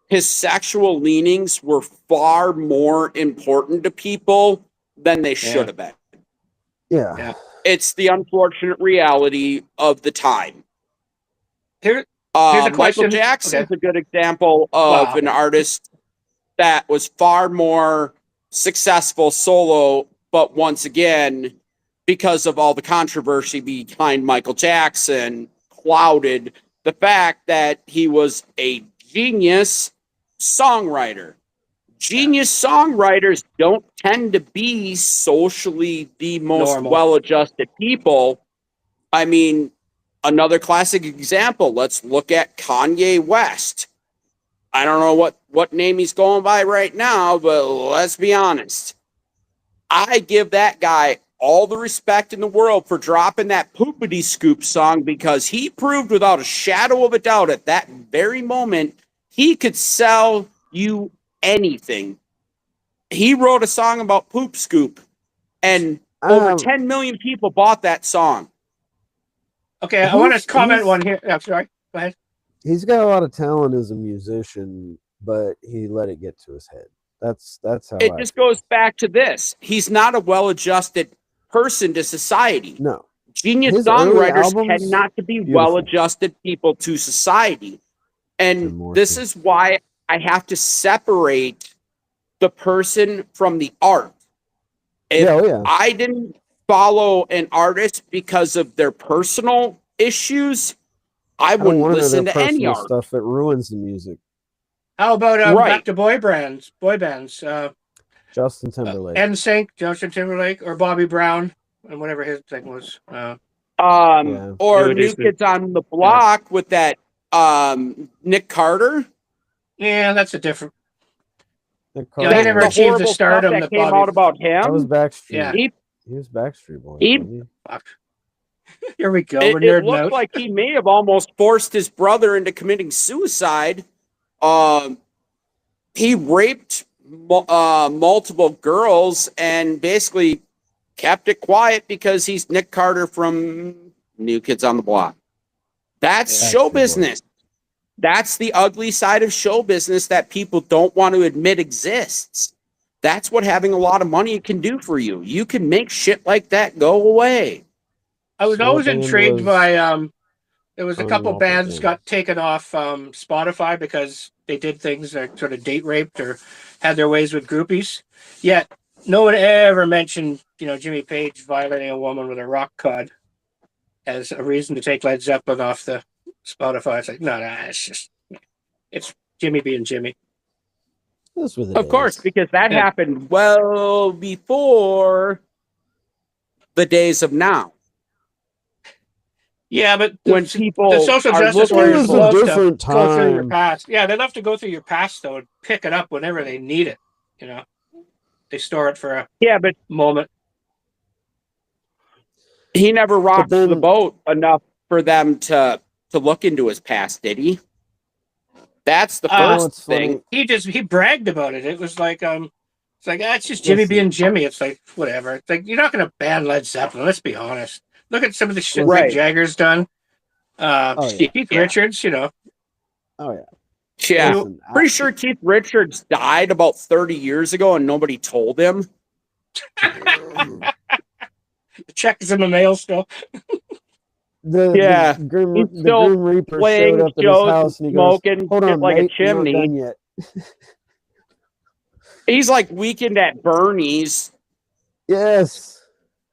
his sexual leanings were far more important to people than they should have been. Yeah. Yeah. It's the unfortunate reality of the time. Here's a question. Michael Jackson's Okay. a good example of Wow. an artist that was far more successful solo, but once again, because of all the controversy behind Michael Jackson, clouded the fact that he was a genius songwriter. Genius songwriters don't tend to be socially the most Normal. well-adjusted people. I mean, another classic example, let's look at Kanye West. I don't know what name he's going by right now, but let's be honest. I give that guy all the respect in the world for dropping that Poopity Scoop song because he proved without a shadow of a doubt at that very moment he could sell you anything. He wrote a song about Poop Scoop, and over 10 million people bought that song. Okay, I want to comment He's- one here. I'm sorry. Go ahead. He's got a lot of talent as a musician, but he let it get to his head. That's how It I just feel. goes back to this. He's not a well-adjadjusted person to society. No, Genius his early songwriters albums, tend not to be beautiful. well-adjusted people to society. And And more this so. is why I have to separate the person from the art. If Yeah, oh yeah. I didn't follow an artist because of their personal issues, I I don't wouldn't want to know listen their to any personal art. stuff. It ruins the music. How about Right. back to boy bands? Justin Timberlake. NSYNC, Justin Timberlake, or Bobby Brown, and whatever his thing was. Yeah. Or New New Edition. Kids on the Block with that Nick Carter. Yeah, that's a different. Nick Yeah, he Carter. never The achieved the horrible stuff stardom that that came Bobby. out about That was him. Backstreet. Yeah. He, He was Backstreet Boys. He- wasn't he? Fuck. Here we go. We're it nerding looked out. like he may have almost forced his brother into committing suicide. He raped multiple girls and basically kept it quiet because he's Nick Carter from New Kids on the Block. That's Yeah. show Backstreet Boys. business. That's the ugly side of show business that people don't want to admit exists. That's what having a lot of money can do for you. You can make shit like that go away. I was So always what band intrigued was by there was a Tony couple Walker bands James? got taken off Spotify because they did things that sort of date raped or had their ways with groupies. Yet no one ever mentioned, Jimmy Page violating a woman with a rock cod as a reason to take Led Zeppelin off the Spotify. It's like, no, it's Jimmy being Jimmy. That's what it Of course, is. because that Yeah. happened well before the days of now. Yeah, but When people the social are justice looking It warriors was for- a love to different go through your time. past. Yeah, they love to go through your past though and pick it up whenever they need it. They store it for a Yeah, but moment. he never rocked then- the boat enough for them to look into his past, did he? That's the Oh, first it's funny. thing. He bragged about it. It was like it's like it's just Jimmy Listen. being Jimmy. It's like whatever. It's like you're not going to ban Led Zeppelin. Let's be honest. Look at some of the shit Right. Mick Jagger's done. Oh, yeah. Keith Yeah. Richards. Oh yeah. Yeah. Listen, Pretty sure Keith Richards died about 30 years ago and nobody told him. The check is in the mail still. Yeah, the Grim, he's the still Grim Reaper Playing showed up at his shows house and and he goes, smoking "Hold shit on, like mate, a I'm not chimney. done yet." He's like Weekend at Bernie's. Yes.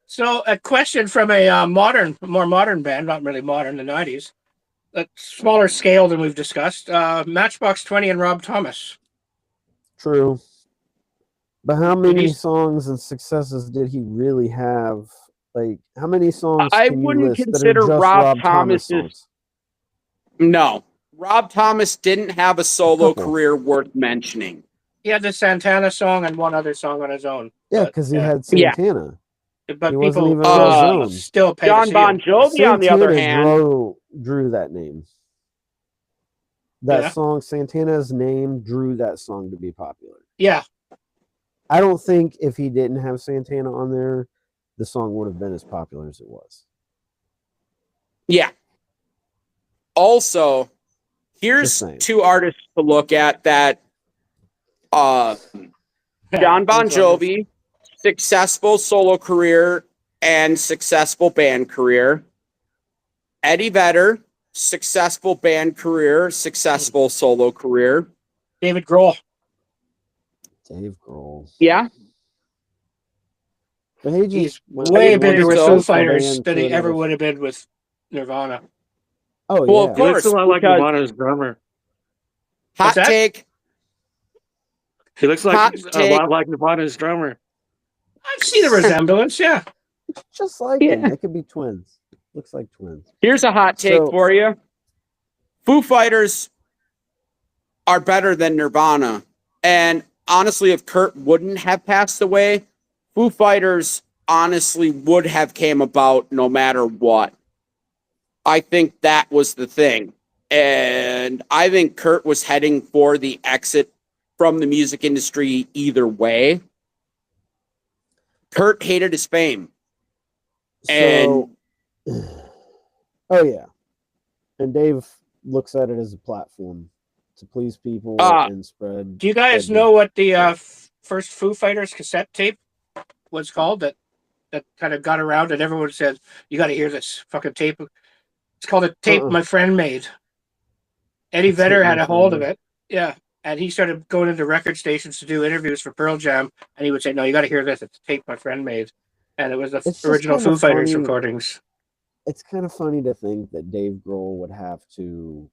So a question from a more modern band, not really modern, the '90s, a smaller scale than we've discussed. Matchbox 20 and Rob Thomas. True. But how many he's- songs and successes did he really have? Like, how many songs I can you wouldn't list that are consider just Rob Thomas Thomas's- songs? No, Rob Thomas didn't have a solo Couple. career worth mentioning. He had the Santana song and one other song on his own. Yeah, But, because he yeah. had Yeah. Santana. But He wasn't people even on his own. still pay to John see Bon him. Jovi, on the other hand, drew that name. That Yeah. song, Santana's name, drew that song to be popular. Yeah, I don't think if he didn't have Santana on there, the song would have been as popular as it was. yeah. Also, here's Just saying. two artists to look at that John Bon Jovi, successful solo career and successful band career. Eddie Vedder, successful band career, successful solo career. David Grohl. Dave Grohl. Yeah. But he He's just went way from bigger one with so- Foo successful Fighters band than to he ever another. would have been with Nirvana. Oh, Well, yeah. of He looks course, a lot like because- Nirvana's drummer. Hot What's that? take. He looks like Hot a take. lot like Nirvana's drummer. I've seen a resemblance, yeah. Just like Yeah. him. They could be twins. Looks like twins. Here's a hot take So- for you. Foo Fighters are better than Nirvana. And honestly, if Kurt wouldn't have passed away, Foo Fighters honestly would have came about no matter what. I think that was the thing. And I think Kurt was heading for the exit from the music industry either way. Kurt hated his fame. So, Oh yeah, and Dave looks at it as a platform to please people Uh, and spread. Do you guys spread know good what the stuff. first Foo Fighters cassette tape was called? That kind of got around, and everyone said, "You got to hear this fucking tape." It's called a tape Uh-uh. my friend made. Eddie A tape Vedder my had a friend hold of made. it. Yeah. And he started going into record stations to do interviews for Pearl Jam. And he would say, "No, you got to hear this. It's a tape my friend made." And it was the It's just original kind Foo of Fighters funny. recordings. It's kind of funny to think that Dave Grohl would have to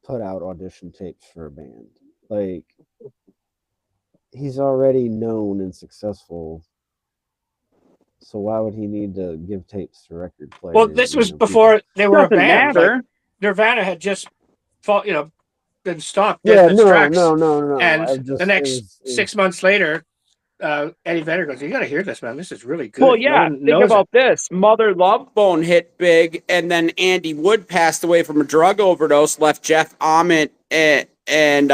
put out audition tapes for a band. Like, he's already known and successful, so why would he need to give tapes to record players? Well, this was People. before they were a doesn't band. Like matter. Nirvana had just been stopped dead Yeah, in its tracks. no. And I've just the next 6 months later, Eddie Vedder goes, "You got to hear this, man. This is really Well, good. No yeah, one think knows it." about this. Mother Love Bone hit big, and then Andy Wood passed away from a drug overdose, left Jeff Ament Stone and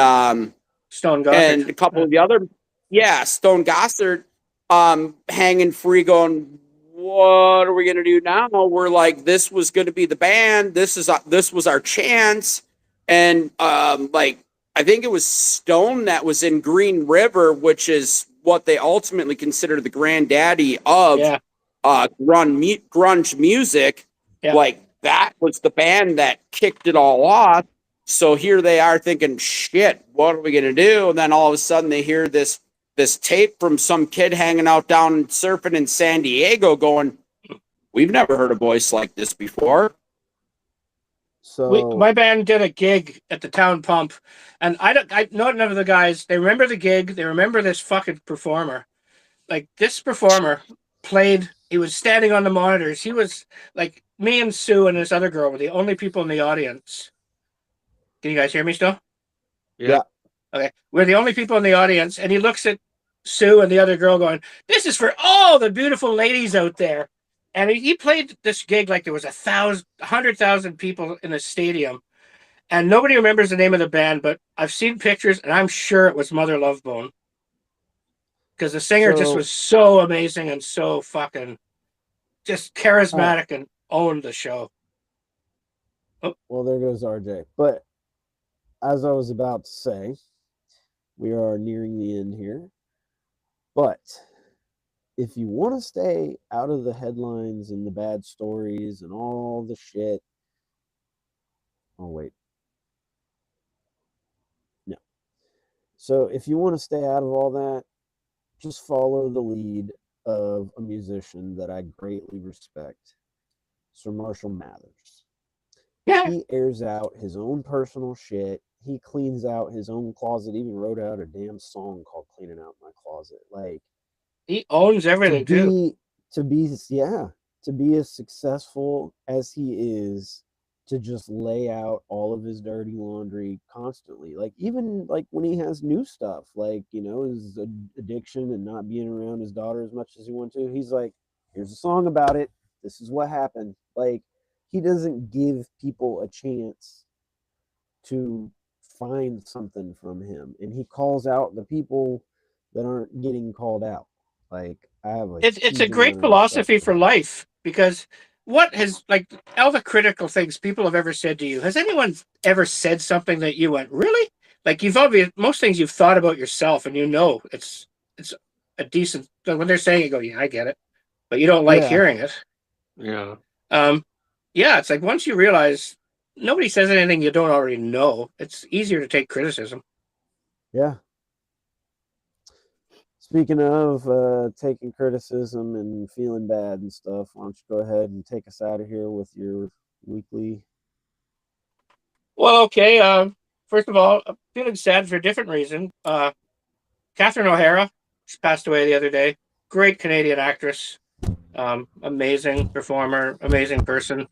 Gossard. a couple of the other, Stone Gossard, hanging free, going, what are we gonna do now? We're like, this was going to be the band. This was our chance, and like I think it was Stone that was in Green River, which is what they ultimately consider the granddaddy of Yeah. grunge music. Yeah. Like that was the band that kicked it all off. So here they are thinking, shit, what are we gonna do? And then all of a sudden they hear this tape from some kid hanging out down surfing in San Diego, going, we've never heard a voice like this before. So My band did a gig at the town pump, and I know none of the guys. They remember the gig. They remember this fucking performer. Like, this performer played. He was standing on the monitors. He was like, me and Sue and this other girl were the only people in the audience. Can you guys hear me still? Yeah. Okay, we're the only people in the audience, and he looks at Sue and the other girl, going, "This is for all the beautiful ladies out there." And he played this gig like there was 100,000 people in a stadium, and nobody remembers the name of the band, but I've seen pictures, and I'm sure it was Mother Love Bone, because the singer just was so amazing and so fucking just charismatic and owned the show. Oh. Well, there goes RJ. But as I was about to say, we are nearing the end here. But if you want to stay out of the headlines and the bad stories and all the shit. Oh, wait. No. So if you want to stay out of all that, just follow the lead of a musician that I greatly respect, Sir Marshall Mathers. Yeah. He airs out his own personal shit. He cleans out his own closet. Even wrote out a damn song called "Cleaning Out My Closet." Like, he owns everything too. To be as successful as he is, to just lay out all of his dirty laundry constantly. Like, even like when he has new stuff, like, his addiction and not being around his daughter as much as he wanted to. He's like, here's a song about it. This is what happened. Like, he doesn't give people a chance to find something from him, and he calls out the people that aren't getting called out. Like, I have It's a great philosophy for life, because what has, like, all the critical things people have ever said to you, has anyone ever said something that you went, really? Like, most things you've thought about yourself, and it's a decent, when they're saying it, go, yeah, I get it, but you don't like hearing it. Yeah. Yeah, it's like, once you realize nobody says anything you don't already know, it's easier to take criticism. Yeah. Speaking of taking criticism and feeling bad and stuff, why don't you go ahead and take us out of here with your weekly? Well, okay. First of all, I'm feeling sad for a different reason. Catherine O'Hara, she passed away the other day. Great Canadian actress. Amazing performer, amazing person.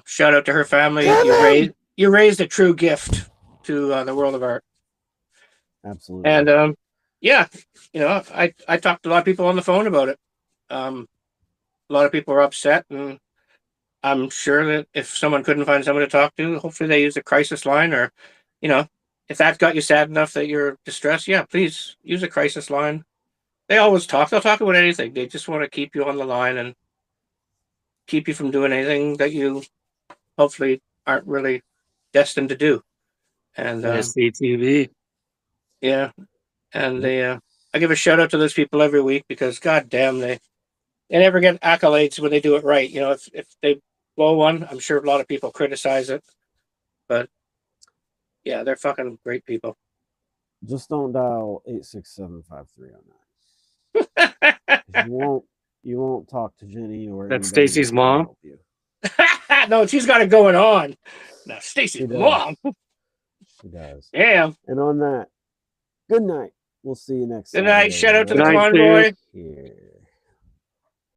Shout out to her family. You raised a true gift to the world of art. Absolutely. And yeah, I talked to a lot of people on the phone about it. A lot of people are upset, and I'm sure that if someone couldn't find someone to talk to, hopefully they use a crisis line, or, if that's got you sad enough that you're distressed, yeah, please use a crisis line. They always talk. They'll talk about anything. They just want to keep you on the line and keep you from doing anything that you hopefully aren't really destined to do. And SCTV. yeah, and I give a shout out to those people every week because goddamn they never get accolades when they do it right. You know, if they blow one, I'm sure a lot of people criticize it, but yeah, they're fucking great people. Just don't dial 867-5309. You won't talk to Jenny or That's anybody Stacy's that can mom? help you. No, she's got it going on. Now, She Stacy's does. mom. She does. Damn. And on that, good night. We'll see you next Good Sunday. night. Shout out to the Good night, convoy.